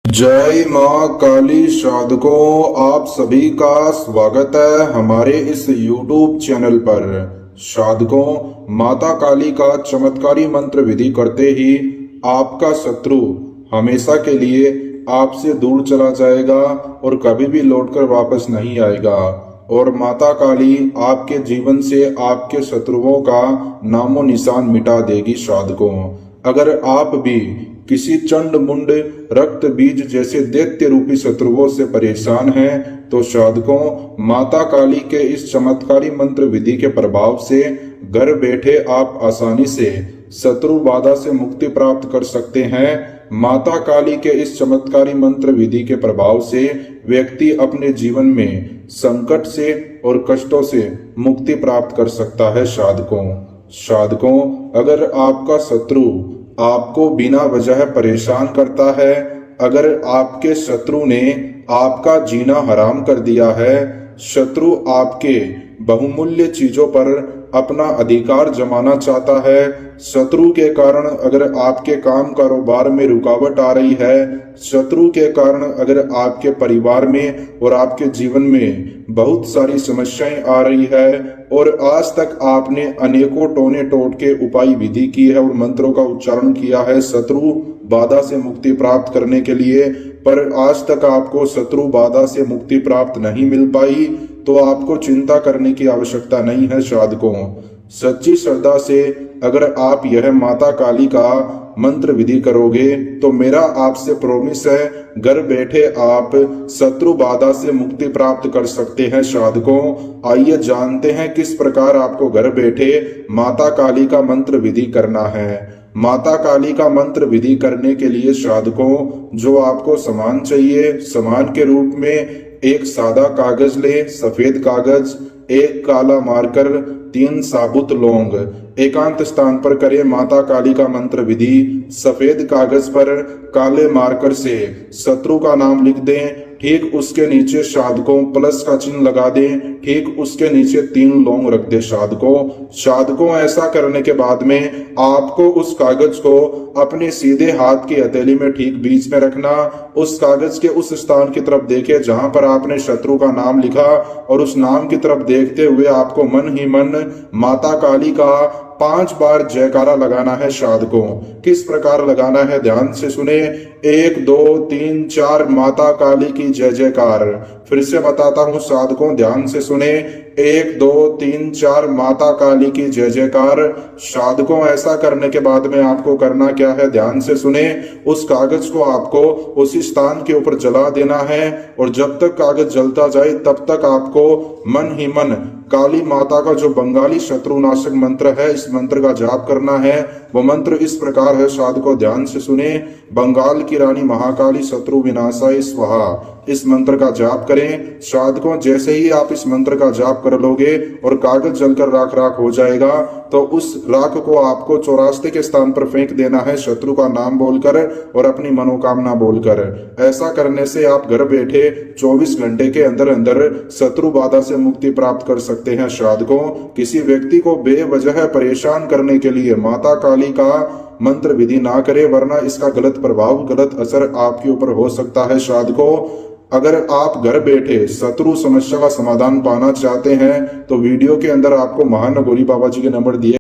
जय माँ काली साधकों, आप सभी का स्वागत है हमारे इस YouTube चैनल पर। साधकों, माता काली का चमत्कारी मंत्र विधि करते ही आपका शत्रु हमेशा के लिए आपसे दूर चला जाएगा और कभी भी लौटकर वापस नहीं आएगा। और माता काली आपके जीवन से आपके शत्रुओं का नामो निशान मिटा देगी। साधकों, अगर आप भी किसी चंड मुंड रक्त बीज जैसे दैत्य रूपी शत्रुओं से परेशान हैं, तो साधकों, माता काली के इस चमत्कारी मंत्र विधि के प्रभाव से घर बैठे आप आसानी से शत्रु बाधा से मुक्ति प्राप्त कर सकते हैं। माता काली के इस चमत्कारी मंत्र विधि के प्रभाव से व्यक्ति अपने जीवन में संकट से और कष्टों से मुक्ति प्राप्त कर सकता है। साधकों, अगर आपका शत्रु आपको बिना वजह परेशान करता है, अगर आपके शत्रु ने आपका जीना हराम कर दिया है, शत्रु आपके बहुमूल्य चीजों पर अपना अधिकार जमाना चाहता है, शत्रु के कारण अगर आपके काम कारोबार में रुकावट आ रही है, शत्रु के कारण अगर आपके परिवार में और आपके जीवन में बहुत सारी समस्याएं आ रही है और आज तक आपने अनेकों टोने टोटके उपाय विधि की है और मंत्रों का उच्चारण किया है शत्रु बाधा से मुक्ति प्राप्त करने के लिए, पर आज तक आपको शत्रु बाधा से मुक्ति प्राप्त नहीं मिल पाई, तो आपको चिंता करने की आवश्यकता नहीं है। साधकों, सच्ची श्रद्धा से अगर आप यह माता काली का मंत्र विधि करोगे तो मेरा आपसे प्रॉमिस है, घर बैठे आप शत्रु बाधा से मुक्ति प्राप्त कर सकते हैं। साधकों, आइए जानते हैं किस प्रकार आपको घर बैठे माता काली का मंत्र विधि करना है। माता काली का मंत्र विधि करने के लिए साधकों, जो आपको सामान चाहिए, सामान के रूप में एक सादा कागज ले, सफेद कागज, एक काला मार्कर, 3 साबुत लौंग। एकांत स्थान पर करें माता काली का मंत्र विधि। सफेद कागज पर काले मार्कर से शत्रु का नाम लिख दें, ठीक उसके नीचे साधकों प्लस का चिन्ह लगा दें, ठीक उसके नीचे 3 लौंग रख दें। साधकों, ऐसा करने के बाद में आपको उस कागज को अपने सीधे हाथ की हथेली में ठीक बीच में रखना। उस कागज के उस स्थान की तरफ देखें जहां पर आपने शत्रु का नाम लिखा और उस नाम की तरफ देखते हुए आपको मन ही मन माता काली का 5 बार जयकारा लगाना है। साधकों, किस प्रकार लगाना है ध्यान से सुने। 1 2 3 4 माता काली की जय जयकार। फिर से बताता हूँ साधकों, ध्यान से सुने। 1 2 3 4 माता काली की जय जयकार। साधकों, ऐसा करने के बाद में आपको करना क्या है, ध्यान से सुने। उस कागज को आपको उसी स्थान के ऊपर जला देना है और जब तक कागज जलता जाए तब तक आपको मन ही मन काली माता का जो बंगाली शत्रुनाशक मंत्र है, इस मंत्र का जाप करना है। वो मंत्र इस प्रकार है, साधकों ध्यान से सुने। बंगाल की रानी महाकाली शत्रु विनाशाय स्वाहा, इस मंत्र का जाप करें। साधकों, जैसे ही आप इस मंत्र का जाप कर लोगे और कागज जलकर राख राख हो जाएगा, तो उस राख को आपको चौरास्ते के स्थान पर फेंक देना है, शत्रु का नाम बोलकर और अपनी मनोकामना बोलकर। ऐसा करने से आप घर बैठे 24 घंटे के अंदर अंदर शत्रु बाधा से मुक्ति प्राप्त कर सकते हैं। साधकों, किसी व्यक्ति को बेवजह परेशान करने के लिए माता काली का मंत्र विधि ना करें, वरना इसका गलत प्रभाव, गलत असर आपके ऊपर हो सकता है। साधकों, अगर आप घर बैठे शत्रु समस्या का समाधान पाना चाहते हैं तो वीडियो के अंदर आपको महानगौरी बाबा जी के नंबर दिए